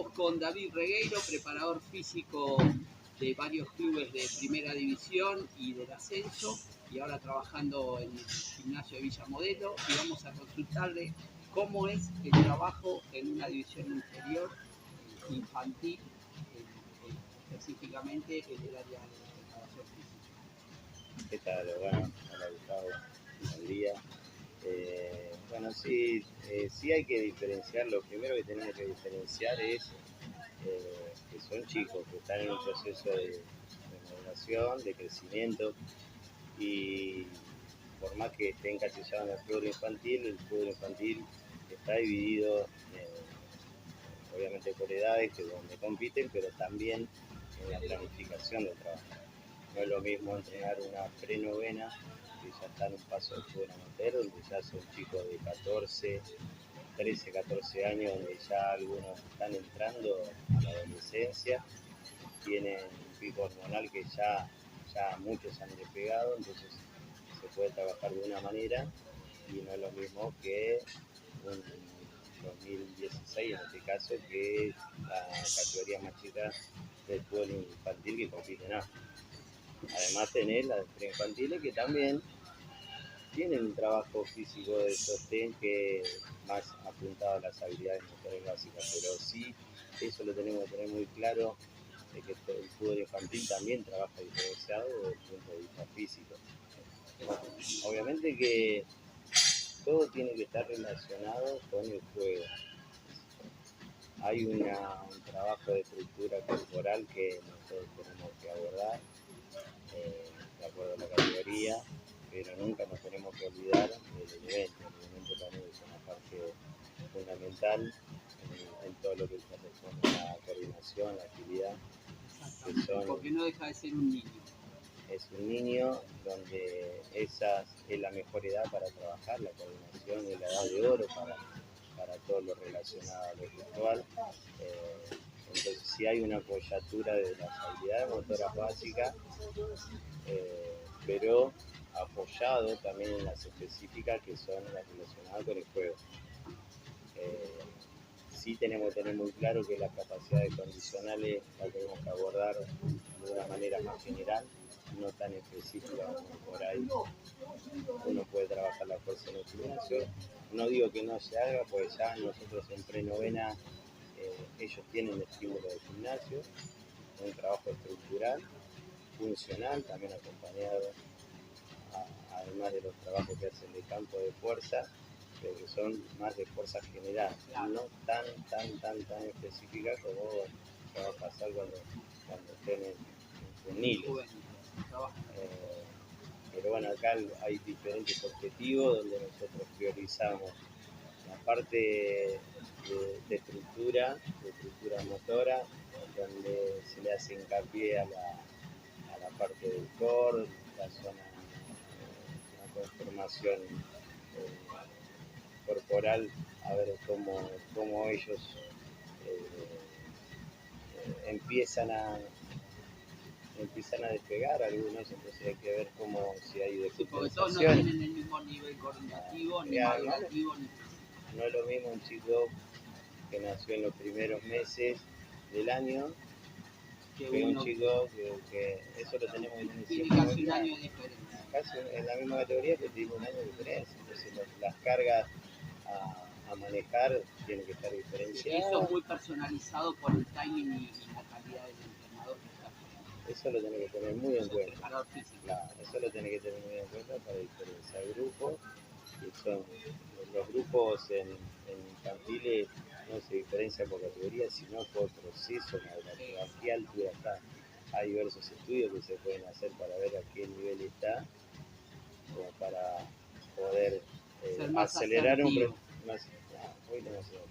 Estamos con David Regueiro, preparador físico de varios clubes de primera división y del ascenso, y ahora trabajando en el gimnasio de Villa Modelo, y vamos a consultarle cómo es el trabajo en una división inferior infantil, específicamente en el área de preparación física. ¿Qué tal? Bueno, hola Gustavo, buen día. Bueno, sí hay que diferenciar. Lo primero que tenemos que diferenciar es que son chicos que están en un proceso de maduración, de crecimiento, y por más que estén encasillados en el fútbol infantil está dividido obviamente por edades, que es donde compiten, pero también en la planificación del trabajo. No es lo mismo entrenar una prenovena, que ya está en un paso de fútbol amateur, donde ya son chicos de 13, 14 años, donde ya algunos están entrando a la adolescencia, tienen un pico hormonal que ya muchos han despegado, entonces se puede trabajar de una manera, y no es lo mismo que un 2016 en este caso, que es la categoría más chica del fútbol infantil que compite en A. Además tenés las preinfantiles que también tienen un trabajo físico de sostén que más apuntado a las habilidades motores básicas, pero sí, eso lo tenemos que tener muy claro, de que el fútbol infantil también trabaja diferenciado desde el punto de vista físico. Bueno, obviamente que todo tiene que estar relacionado con el juego. Hay un trabajo de estructura corporal que nosotros tenemos que abordar de acuerdo a la categoría, pero nunca nos tenemos que olvidar del elemento. El elemento también es una parte fundamental en todo lo que corresponde a la coordinación, la agilidad. Porque no deja de ser un niño. Es un niño donde esa es la mejor edad para trabajar, la coordinación es la edad de oro para todo lo relacionado a lo virtual. Entonces, si hay una apoyatura de las habilidades motoras básicas, pero apoyado también en las específicas que son las relacionadas con el juego. Sí tenemos que tener muy claro que las capacidades condicionales las tenemos que abordar de una manera más general, no tan específica como por ahí uno puede trabajar la fuerza en el gimnasio. No digo que no se haga, pues ya nosotros en prenovena ellos tienen estímulo de gimnasio, un trabajo estructural, funcional, también acompañado además de los trabajos que hacen de campo de fuerza, pero que son más de fuerza general, no tan específicas como va a pasar cuando estén en juveniles. Pero bueno, acá hay diferentes objetivos donde nosotros priorizamos la parte de estructura motora, donde se le hace hincapié a la parte del core, la zona, una conformación corporal, a ver cómo ellos empiezan a despegar algunos, entonces hay que ver si hay porque todos no descompensación. tienen el mismo nivel coordinativo, ni madurativo, ni físico. No es lo mismo un chico que nació en los primeros meses del año que un chico que eso lo tenemos que tener tiene siempre casi un año de diferencia. Casi en la misma categoría, pero tiene un año de diferencia. Entonces las cargas a manejar tienen que estar diferenciadas. Eso es muy personalizado por el timing y la calidad del entrenador que está. Eso lo tiene que tener muy en cuenta. Preparador físico. Claro, eso lo tiene que tener muy en cuenta para diferenciar grupos, que son los grupos en infantiles no se diferencia por categoría, sino por proceso madurativo. ¿A qué altura está? Hay diversos estudios que se pueden hacer para ver a qué nivel está, como para poder acelerar un proceso. Muy demasiado.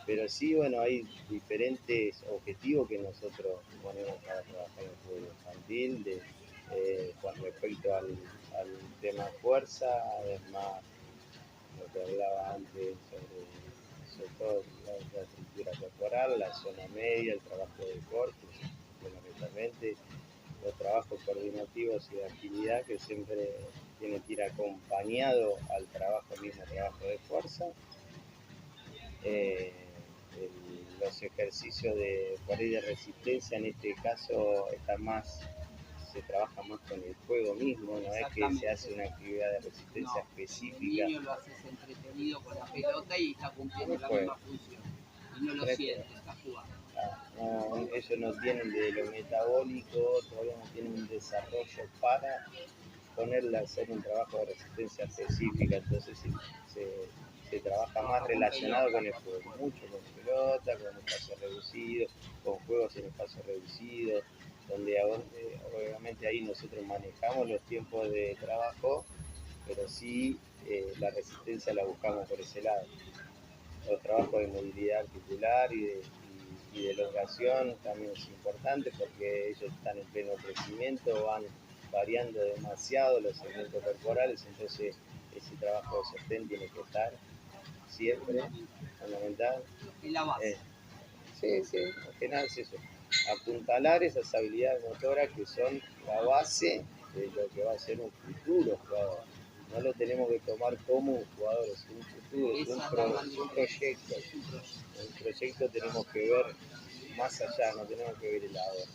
Pero sí, bueno, hay diferentes objetivos que nosotros ponemos para trabajar en el fútbol infantil, con respecto al tema fuerza, además lo que hablaba antes sobre todo la estructura corporal, la zona media, el trabajo de corte, fundamentalmente los trabajos coordinativos y de agilidad que siempre tienen que ir acompañado al mismo trabajo de fuerza. los ejercicios de por ahí de resistencia en este caso se trabaja más con el juego mismo, no es que se hace una actividad de resistencia específica. El niño lo haces entretenido con la pelota y está cumpliendo la misma función. Y no lo siente, está jugando. No, ellos no tienen de lo metabólico, todavía no tienen un desarrollo para ponerle a hacer un trabajo de resistencia específica, entonces se trabaja más relacionado con el juego, mucho con pelota, con espacio reducido, con juegos en espacio reducido, donde obviamente ahí nosotros manejamos los tiempos de trabajo, pero sí la resistencia la buscamos por ese lado. Los trabajos de movilidad articular y de elongación también es importante porque ellos están en pleno crecimiento, van variando demasiado los segmentos corporales, entonces ese trabajo de sostén tiene que estar siempre fundamental. Y la base. Sí, al final es eso, apuntalar esas habilidades motoras que son la base de lo que va a ser un futuro jugador. No lo tenemos que tomar como un jugador, es un futuro, es un proyecto. El proyecto tenemos que ver más allá, no tenemos que ver el ahora,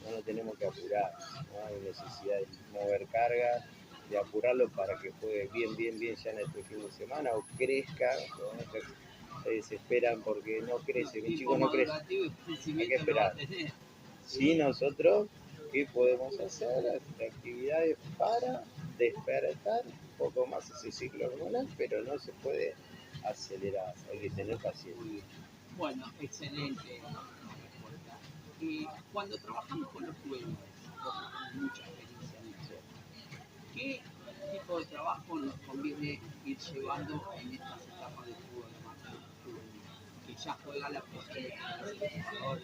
no nos tenemos que apurar, no hay necesidad de mover cargas, de apurarlo para que juegue bien ya en este fin de semana o crezca, ¿no? Se desesperan porque no crece, mi chico no crece, hay que esperar. Sí, nosotros, ¿qué podemos hacer? Actividades para despertar un poco más ese ciclo hormonal, pero no se puede acelerar, hay que tener paciencia. Bueno, excelente respuesta. Cuando trabajamos con los juveniles, vos tenés mucha experiencia en eso, ¿qué tipo de trabajo nos conviene ir llevando en estas etapas de fútbol juvenil? Que ya juega la posición de jugador.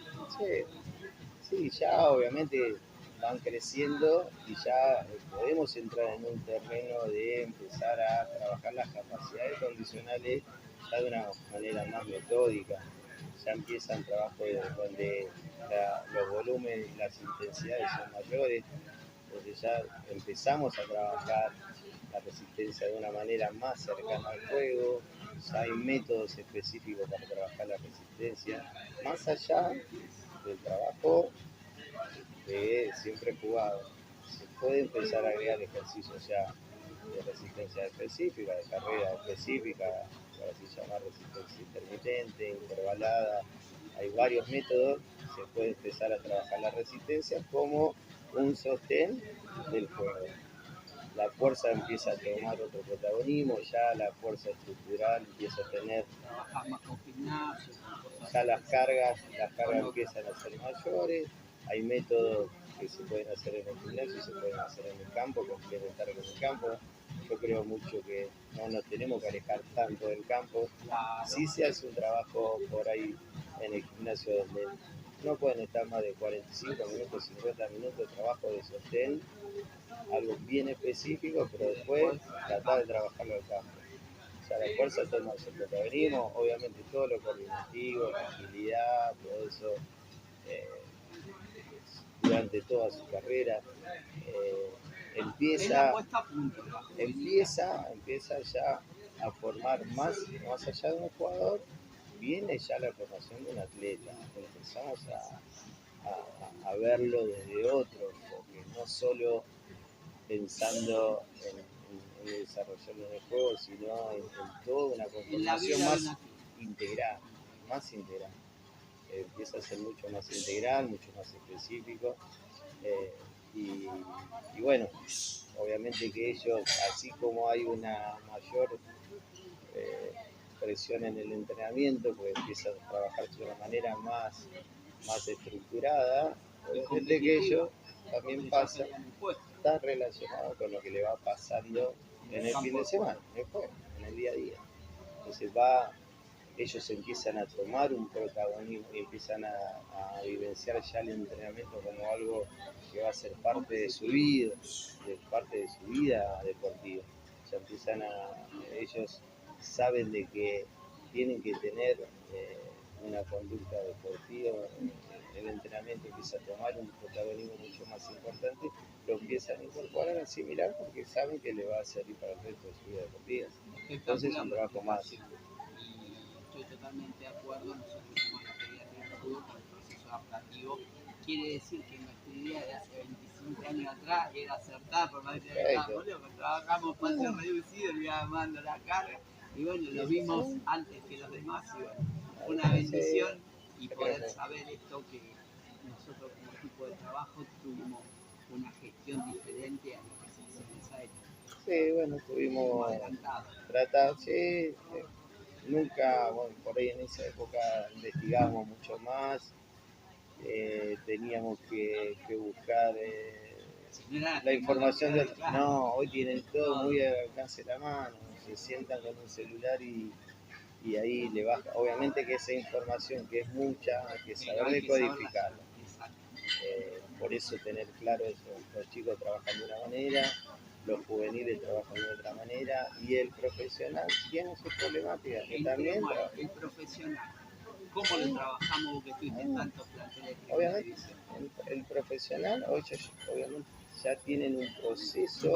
Sí, ya obviamente van creciendo y ya podemos entrar en un terreno de empezar a trabajar las capacidades condicionales ya de una manera más metódica. Ya empiezan trabajos donde los volúmenes y las intensidades son mayores, donde ya empezamos a trabajar la resistencia de una manera más cercana al juego, ya hay métodos específicos para trabajar la resistencia, más allá del trabajo de siempre jugado. Se puede empezar a agregar ejercicios ya de resistencia específica, de carrera específica, por así llamar resistencia intermitente, intervalada. Hay varios métodos, se puede empezar a trabajar la resistencia como un sostén del juego. La fuerza empieza a tomar otro protagonismo, ya la fuerza estructural empieza a tener, ya las cargas empiezan a ser mayores, hay métodos que se pueden hacer en el gimnasio y se pueden hacer en el campo, complementar con el campo. Yo creo mucho que no nos tenemos que alejar tanto del campo. Sí se hace un trabajo por ahí en el gimnasio donde no pueden estar más de 45 minutos, 50 minutos de trabajo de sostén, algo bien específico, pero después tratar de trabajarlo al campo. O sea, la fuerza toma su protagonismo, obviamente todo lo coordinativo, la agilidad, todo eso durante toda su carrera. Empieza ya a formar más allá de un jugador, viene ya la formación de un atleta. Empezamos a verlo desde otro enfoque, no solo pensando en desarrollarlo en el juego, sino en toda una conformación más integral, empieza a ser mucho más integral, mucho más específico. Y bueno, obviamente que ellos, así como hay una mayor presión en el entrenamiento, pues empiezan a trabajar de una manera más estructurada, obviamente que ellos también pasa, está relacionado con lo que le va pasando en el fin de semana, en el juego, en el día a día. Entonces ellos empiezan a tomar un protagonismo y empiezan a vivenciar ya el entrenamiento como algo que va a ser parte de su vida, deportiva. Ya ellos saben de que tienen que tener una conducta deportiva, el entrenamiento empieza a tomar un protagonismo mucho más importante, lo empiezan a incorporar, a asimilar, porque saben que le va a servir para el resto de su vida deportiva. Entonces es un trabajo más. Y estoy totalmente de acuerdo, nosotros somos la fútbol con el proceso adaptativo. Quiere decir que nuestra idea de hace 25 años atrás era acertar, por más que trabajamos espacio reducido, le iba mando la carga, y bueno, lo vimos antes que los demás, y bueno, fue una bendición y poder saber esto que nosotros como equipo de trabajo tuvimos una gestión diferente a lo que se hacía en esa época. Sí, bueno, tuvimos tratado, sí, nunca, bueno, por ahí en esa época investigamos mucho más, teníamos que buscar la información del... No, hoy tienen todo muy al alcance de la mano, se sientan con un celular y ahí le baja. Obviamente que esa información, que es mucha, hay que saber decodificarla. Por eso tener claro eso, los chicos trabajan de una manera, los juveniles trabajan de otra manera y el profesional tiene sus problemáticas. Que también el profesional, ¿cómo lo trabajamos vos que estuviste en tantos planteles? Obviamente, el profesional, obviamente ya tienen un proceso,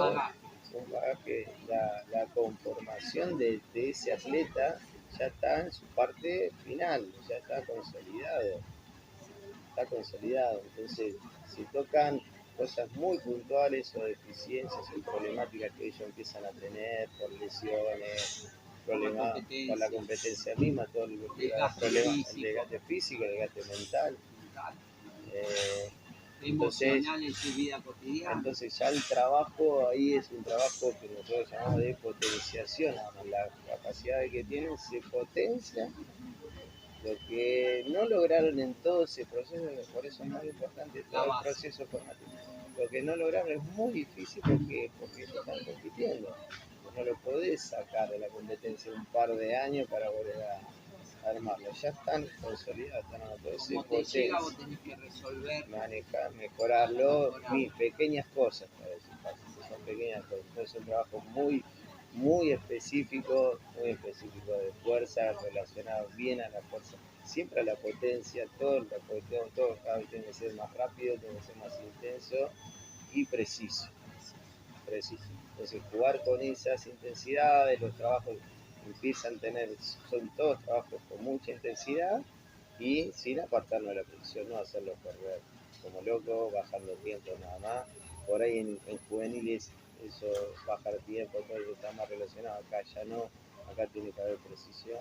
un bagaje, la conformación de ese atleta ya está en su parte final, ya está consolidado. Entonces, si tocan cosas muy puntuales o deficiencias o problemáticas que ellos empiezan a tener por lesiones, problemas con la competencia misma, todo el problema, el desgaste físico, el desgaste mental. Emocional en su vida cotidiana. Entonces ya el trabajo ahí es un trabajo que nosotros llamamos de potenciación, la capacidad que tienen se potencia. Lo que no lograron en todo ese proceso, por eso es muy importante todo el proceso formativo. Lo que no lograron es muy difícil porque están compitiendo. No lo podés sacar de la competencia un par de años para volver a armarlo. Ya están consolidados, están a todo ese potencia. Vos tenés que resolver, manejar, mejorarlo, mis pequeñas cosas, son pequeñas cosas. Entonces es un trabajo muy específico de fuerza, relacionado bien a la fuerza, siempre a la potencia, todo cada vez tiene que ser más rápido, tiene que ser más intenso y preciso. Entonces jugar con esas intensidades, los trabajos empiezan a tener, son todos trabajos con mucha intensidad y sin apartarnos de la precisión, no hacerlo correr como loco, bajando tiempo nada más. Por ahí en juveniles eso, bajar tiempo, todo eso está más relacionado, acá ya no, acá tiene que haber precisión,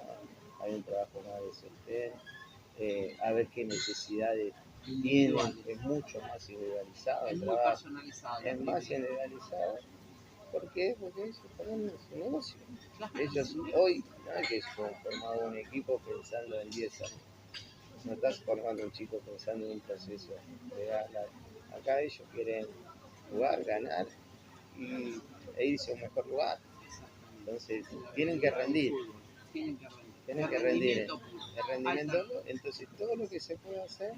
hay un trabajo más de sostén, a ver qué necesidades tienen, es mucho más individualizado el trabajo, es más individualizado. ¿Por qué? Porque ellos también es un negocio. Ellos hoy no es que son formado un equipo pensando en 10 años. No estás formando un chico pensando en un proceso de ganar. Acá ellos quieren jugar, ganar e irse a un mejor lugar. Entonces tienen que rendir. Tienen que rendir el rendimiento. Entonces todo lo que se puede hacer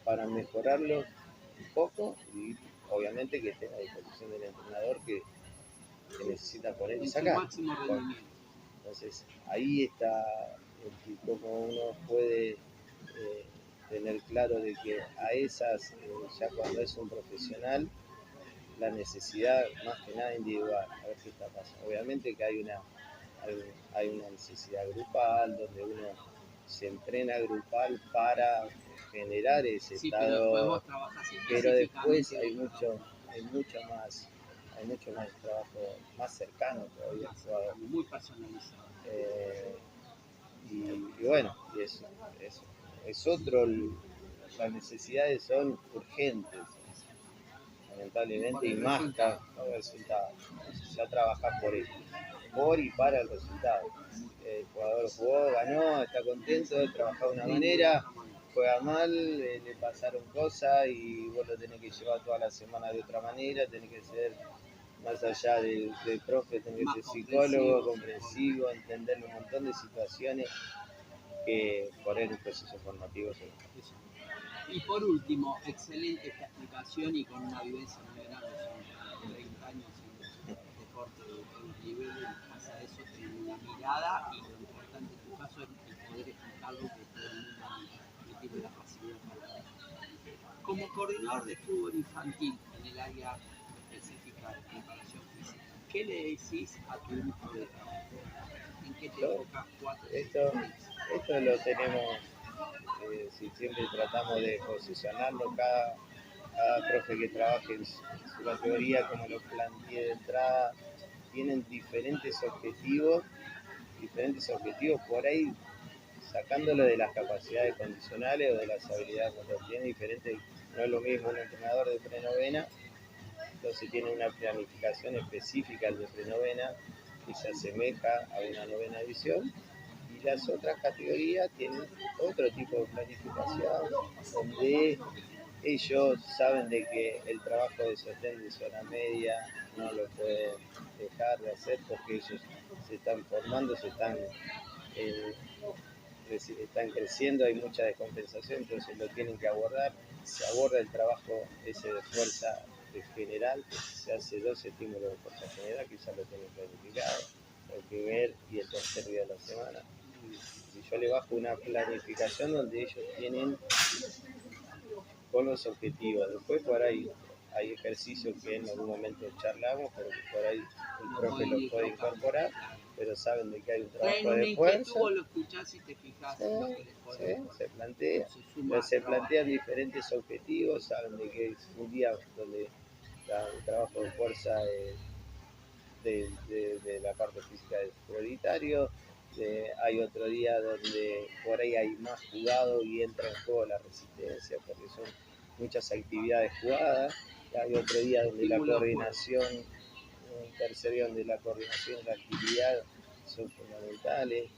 para mejorarlo un poco y obviamente que esté a disposición del entrenador que necesita poner y sacar. Entonces ahí está como uno puede tener claro de que a esas, ya cuando es un profesional, la necesidad más que nada individual, a ver qué está pasando. Obviamente que hay una necesidad grupal donde uno se entrena grupal para generar ese estado, pero después hay mucho más trabajo, más cercano todavía al jugador. Muy personalizado. Y bueno, es otro, las necesidades son urgentes, lamentablemente, y más para el resultado. Ya trabajar por y para el resultado. El jugador jugó, ganó, está contento, trabajó de una manera, juega mal, le pasaron cosas y vos lo tenés que llevar toda la semana de otra manera, tenés que ser más allá del profe, tenés que ser psicólogo, comprensivo, entender un montón de situaciones que por el proceso formativo se... Y por último, excelente esta explicación y con una vivencia muy grande, son 30 años en deporte de todos los niveles, y más a eso tener una mirada y lo importante en tu caso es el poder explicarlo que todo el mundo no tiene la facilidad para ver. Como coordinador de fútbol infantil en el área específica de preparación física, ¿qué le decís a tu grupo de trabajo? ¿En qué te enfocas? Esto lo tenemos Si siempre tratamos de posicionarlo, cada profe que trabaje en su categoría, como lo planteé de entrada, tienen diferentes objetivos por ahí, sacándolo de las capacidades condicionales o de las habilidades motoras. Tiene diferentes, no es lo mismo un entrenador de prenovena, entonces tiene una planificación específica al de prenovena que se asemeja a una novena división, y las otras categorías tienen otro tipo de planificación donde ellos saben de que el trabajo de sostén de zona media no lo pueden dejar de hacer porque ellos se están formando, eh, están creciendo, hay mucha descompensación, entonces lo tienen que abordar. Se aborda el trabajo ese de fuerza general, se hace 2 estímulos de fuerza general que ya lo tienen planificado, el primer y el tercer día de la semana. Y yo le bajo una planificación donde ellos tienen con los objetivos. Después por ahí hay ejercicios que en algún momento charlamos, pero que por ahí el profe los puede incorporar, pero saben de que hay un trabajo de fuerza. Vos lo escuchás y te fijas en lo que les podés se plantean diferentes objetivos, saben de que es un día donde el trabajo de fuerza de la parte física es prioritario. Hay otro día donde por ahí hay más jugado y entra en juego la resistencia, porque son muchas actividades jugadas. Hay otro día donde la coordinación, un tercer día donde la coordinación y la agilidad son fundamentales.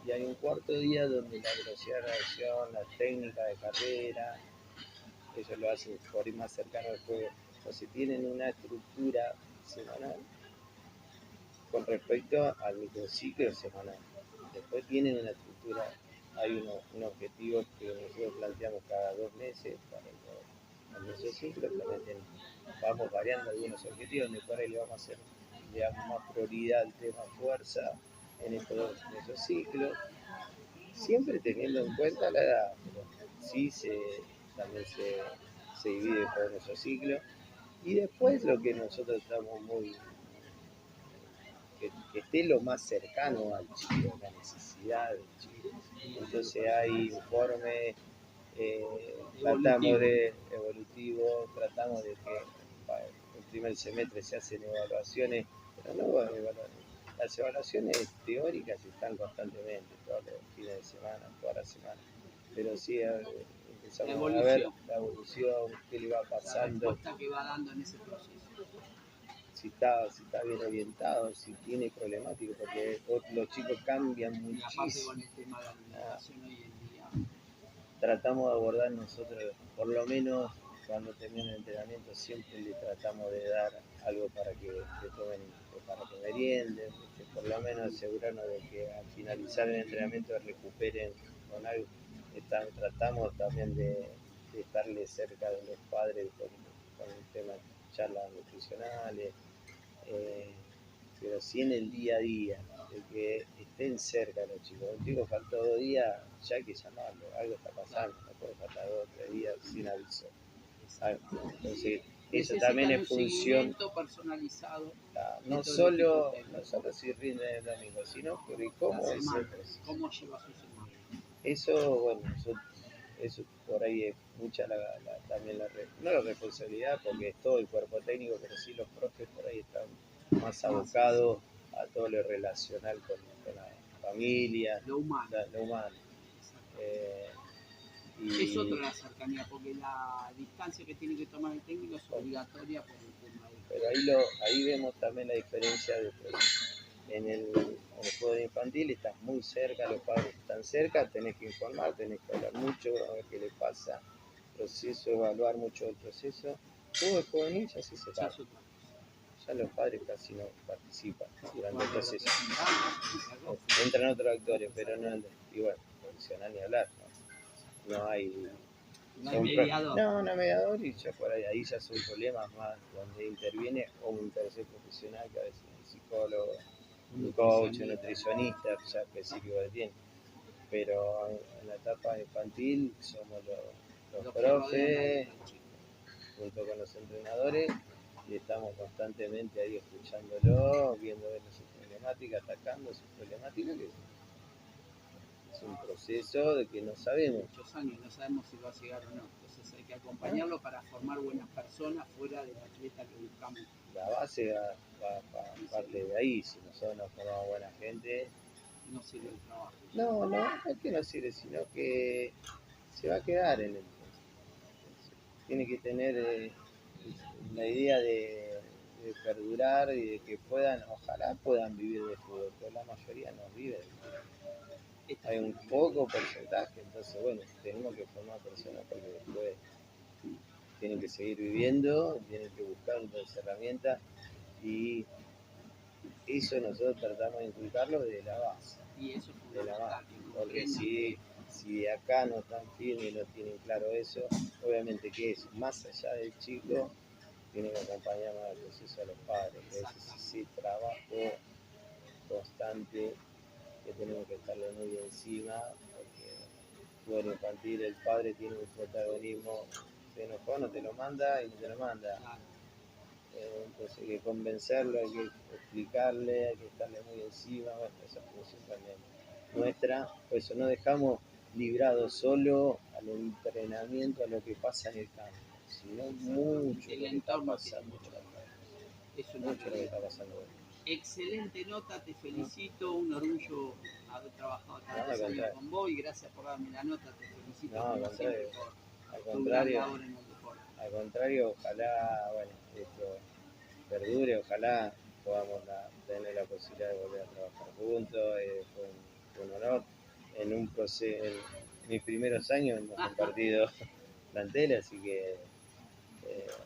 Y hay un cuarto día donde la velocidad de reacción, la técnica de carrera, ellos lo hacen por ir más cercano al juego. Entonces tienen una estructura semanal con respecto al microciclo semanal. Después tienen una estructura, hay un objetivo que nosotros planteamos cada 2 meses para el mesociclo, también vamos variando algunos objetivos, donde por ahí le vamos a hacer, más prioridad al tema fuerza en estos 2 mesociclos, siempre teniendo en cuenta la edad, pero sí también se divide por mesociclo, y después lo que nosotros estamos muy que esté lo más cercano al chico, la necesidad del chico. Entonces hay informes, tratamos de evolutivo, tratamos de que el primer semestre se hacen evaluaciones, pero no las evaluaciones teóricas están constantemente, todos los fines de semana, toda la semana, pero sí empezamos a ver la evolución, qué le va pasando, la respuesta que va dando en ese proceso. Si está bien orientado, si tiene problemáticas, porque los chicos cambian muchísimo. Con el tema de la alimentación hoy en día. Tratamos de abordar nosotros, por lo menos cuando termina el entrenamiento, siempre le tratamos de dar algo para que tomen, para que merienden, por lo menos asegurarnos de que al finalizar el entrenamiento recuperen con algo. Tratamos también de estarle cerca de los padres con el tema de charlas nutricionales. Pero sí en el día a día, de que estén cerca los chicos. Un chico faltó 2 días, ya hay que llamarlo, algo está pasando, no puede faltar 2 o 3 días sin aviso. Entonces, eso también es función personalizado. No solo si rinde el domingo, sino por cómo es el proceso. ¿Cómo lleva su semana? Eso, bueno, eso por ahí es mucha también no la responsabilidad, porque es todo el cuerpo técnico, pero sí los profes por ahí están más abocados a todo lo relacional con la familia, lo humano. Lo humano. Es otra la cercanía, porque la distancia que tiene que tomar el técnico es obligatoria por el tema de... Pero ahí vemos también la diferencia de en el juego infantil estás muy cerca, los padres están cerca, tenés que informar, tenés que hablar mucho, a ver qué le pasa, proceso, evaluar mucho el proceso. Todo el juvenil ya se separa. Ya los padres casi no participan durante el proceso. Entran otros actores, pero no, igual, profesional ni hablar. No hay... No mediador, y ya por ahí ya son problemas más donde interviene o un tercer profesional, que a veces es un psicólogo, un coach, un nutricionista, ya específico que tiene. Pero en la etapa infantil somos los profes, junto con los entrenadores, y estamos constantemente ahí escuchándolo, viendo sus problemáticas, atacando sus problemáticas, que es un proceso de que no sabemos. Muchos años, no sabemos si va a llegar o no. Entonces hay que acompañarlo para formar buenas personas fuera del atleta que buscamos. La base parte de ahí. Si nosotros no formamos buena gente, No sirve el trabajo. no es que no sirve, sino que se va a quedar en el. Tiene que tener la idea de perdurar y de que ojalá puedan vivir de fútbol, pero la mayoría no vive de fútbol. Hay un poco porcentaje, entonces bueno, tenemos que formar personas porque después tienen que seguir viviendo, tienen que buscar otras herramientas y eso nosotros tratamos de inculcarlo de la base. Y eso es De la base. fundamental. Porque si de acá no están firmes y no tienen claro eso, obviamente que es más allá del chico, tiene que acompañar más el proceso a los padres, que es ese trabajo constante que tenemos que estarle muy encima, porque bueno, infantil, el padre tiene un protagonismo, se enojó, no te lo manda y no te lo manda. Entonces hay que convencerlo, hay que explicarle, hay que estarle muy encima, bueno, esa función también nuestra, por eso no dejamos librado solo al entrenamiento, a lo que pasa en el campo, sino mucho El lo que está entorno pasando. tiene mucho. Es una Mucho lo que está pasando. excelente nota, te felicito, un orgullo haber trabajado tantos años con vos y gracias por darme la nota, te felicito como siempre por tu gran labor en el deporte. Al contrario, ojalá, bueno, esto perdure, ojalá podamos tener la posibilidad de volver a trabajar juntos, fue un honor. En un proceso, en mis primeros años hemos compartido plantel, así que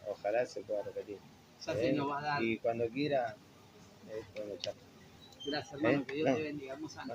ojalá se pueda repetir. Ya se nos va a dar. Y cuando quiera, podemos echar. Gracias, hermano, que Dios te bendiga. Vamos a